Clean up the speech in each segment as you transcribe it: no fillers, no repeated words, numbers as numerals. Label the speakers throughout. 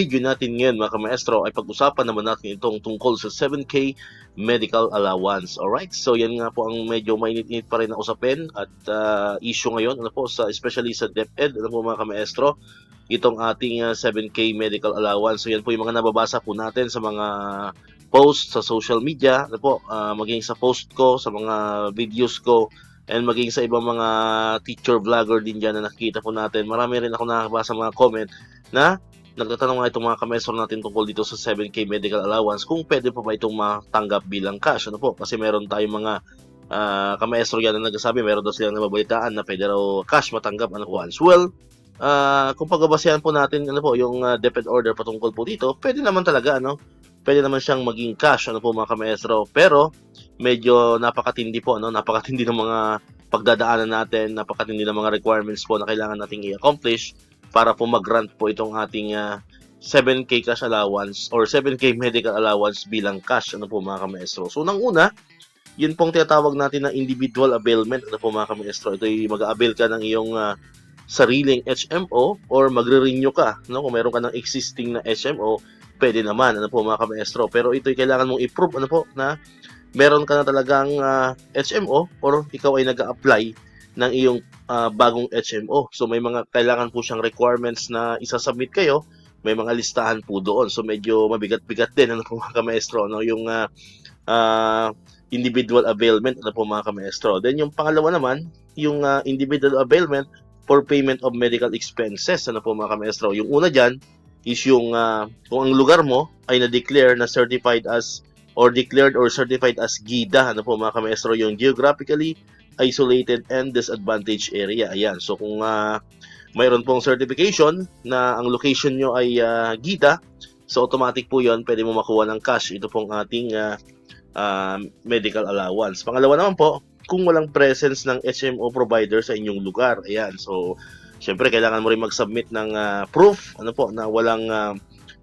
Speaker 1: video natin ngayon mga kamaestro ay pag-usapan naman natin itong tungkol sa 7K medical allowance. Alright, so yan nga po ang medyo mainit-init pa rin na usapin at issue ngayon, ano po, especially sa DepEd, ano po mga kamaestro, itong ating 7K medical allowance. So yan po yung mga nababasa po natin sa mga post sa social media, ano po, maging sa post ko, sa mga videos ko, and maging sa ibang mga teacher vlogger din dyan na nakikita po natin. Marami rin ako nakakabasa mga comment na nagtatanong nga itong mga kamestro natin tungkol dito sa 7K medical allowance kung pwede pa ba itong matanggap bilang cash. Ano po? Kasi meron tayong mga kamestro yan na nagsasabi, meron daw silang nababalitaan na pwede raw cash matanggap ano po once. Well, kung pagbabasehan po natin ano po, yung DepEd order patungkol po dito, pwede naman talaga, ano? Pwede naman siyang maging cash, ano po mga kamaestro. Pero medyo napakatindi po, no? Napakatindi ng mga pagdadaanan natin, napakatindi ng mga requirements po na kailangan nating i-accomplish para po mag-grant po itong ating 7K cash allowance or 7K medical allowance bilang cash, ano po mga kamaestro. So nang una, yun pong tinatawag natin na individual availment, ano po mga kamaestro. Ito ay mag-a-avail ka ng iyong sariling HMO or magre-renew ka, no? Kung meron ka ng existing na HMO, pwede naman, ano po mga kamaestro. Pero ito'y kailangan mong i-prove, ano po, na meron ka na talagang HMO or ikaw ay nag-a-apply ng iyong bagong HMO. So may mga kailangan po siyang requirements na isasubmit kayo, may mga listahan po doon. So medyo mabigat-bigat din, ano po mga kamaestro, no? Yung individual availment, ano po mga kamaestro. Then yung pangalawa naman, yung individual availment for payment of medical expenses, ano po mga kamaestro. Yung una dyan is yung kung ang lugar mo ay na-declare na certified as or declared or certified as GIDA, ano po mga kamaestro, yung Geographically Isolated and Disadvantaged Area. Ayan, so kung mayroon pong certification na ang location nyo ay GIDA, so automatic po yon, pwede mo makuha ng cash ito pong ating medical allowance. Pangalawa naman po, kung walang presence ng HMO provider sa inyong lugar. Ayan, so syempre kailangan mo rin mag-submit ng proof, ano po, na walang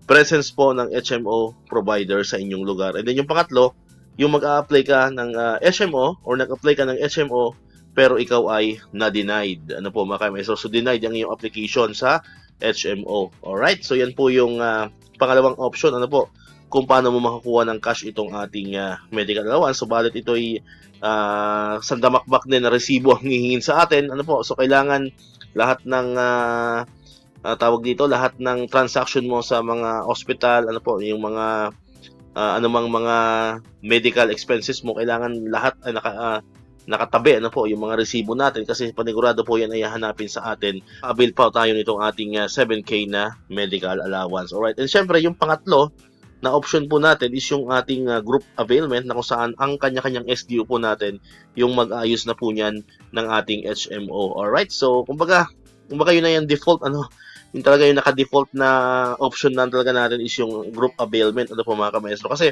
Speaker 1: presence po ng HMO provider sa inyong lugar. And then yung pangatlo, yung mag-a-apply ka ng HMO or nag-apply ka ng HMO pero ikaw ay na-denied. Ano po mga kamaestro? So denied ang iyong application sa HMO. Alright, so yan po yung pangalawang option, ano po, kung paano mo makakuha ng cash itong ating medical allowance. So balit ito ay sandamakbak din na resibo ang hihingin sa atin, ano po. So kailangan lahat ng tawag dito, lahat ng transaction mo sa mga hospital, ano po, yung mga anumang mga medical expenses mo, kailangan lahat ay nakatabi, ano po, yung mga resibo natin, kasi panigurado po yan ay hanapin sa atin. Avail pa tayo nitong ating 7K na medical allowance. Alright, and syempre yung pangatlo na option po natin is yung ating group availment, na kung saan ang kanya-kanyang SDO po natin yung mag-ayos na po niyan ng ating HMO. Alright, so kumbaga yun na yung default, ano, yung talaga yung naka-default na option na talaga natin is yung group availment, ano po mga kamaestro. Kasi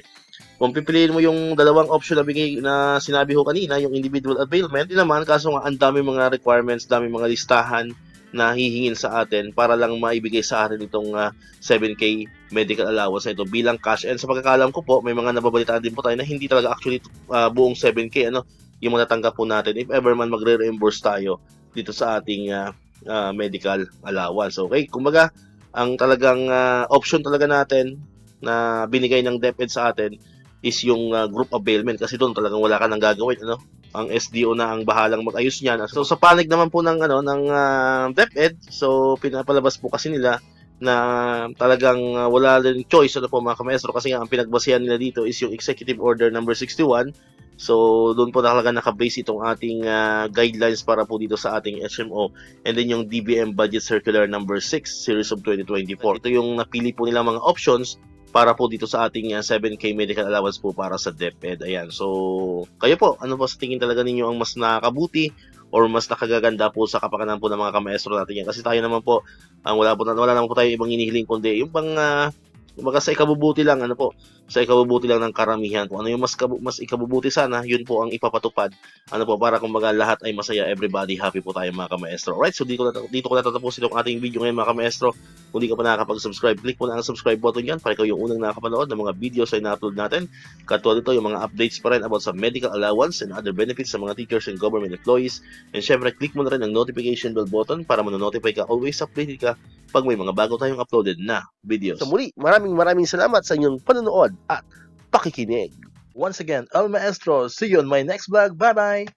Speaker 1: kung pipiliin mo yung dalawang option na sinabi ko kanina, yung individual availment, din naman, kaso nga ang dami mga requirements, dami mga listahan na hihingin sa atin para lang maibigay sa atin itong 7K medical allowance na ito bilang cash. And sa pagkakalam ko po, may mga nababalitaan din po tayo na hindi talaga actually buong 7K ano yung matatanggap po natin if ever man magre-reimburse tayo dito sa ating medical allowance. Okay, kumbaga ang talagang option talaga natin na binigay ng DepEd sa atin is yung group availment, kasi doon talagang wala ka nang gagawin, ano, ang SDO na ang bahalang mag-ayos niyan. So sa panig naman po ng DepEd, so pinapalabas po kasi nila na talagang wala rin choice, ano po mga kamaestro, kasi nga ang pinagbasehan nila dito is yung Executive Order number 61. So doon po talaga naka-base itong ating guidelines para po dito sa ating HMO, and then yung DBM Budget Circular number 6 series of 2024. Ito yung napili po nila mga options para po dito sa ating 7K medical allowance po para sa DepEd. Ayan, so kayo po, ano po sa tingin talaga ninyo ang mas nakakabuti or mas nakagaganda po sa kapakanan po ng mga kamaestro natin yan? Kasi tayo naman po, wala naman po tayo ibang inihiling kundi yung pang kumbaga sa ikabubuti lang, ano po, sa ikabubuti lang ng karamihan po. Ano yung mas ikabubuti sana, yun po ang ipapatupad. Ano po, para kumbaga lahat ay masaya, everybody happy po tayo mga kamaestro. Alright, so dito ko natatapusin itong ating video ngayon mga kamaestro. Kung di ka pa nakakapag-subscribe, click mo na ang subscribe button yan para ikaw yung unang nakakapanood ng mga videos na ina-upload natin. Katulad ito, yung mga updates pa rin about sa medical allowance and other benefits sa mga teachers and government employees. And syempre, click mo na rin ang notification bell button para manonotify ka, always updated ka pag may mga bago tayong uploaded na videos.
Speaker 2: Sa muli, maraming salamat sa inyong panonood at pakikinig.
Speaker 1: Once again, El Maestro, see you on my next vlog. Bye-bye!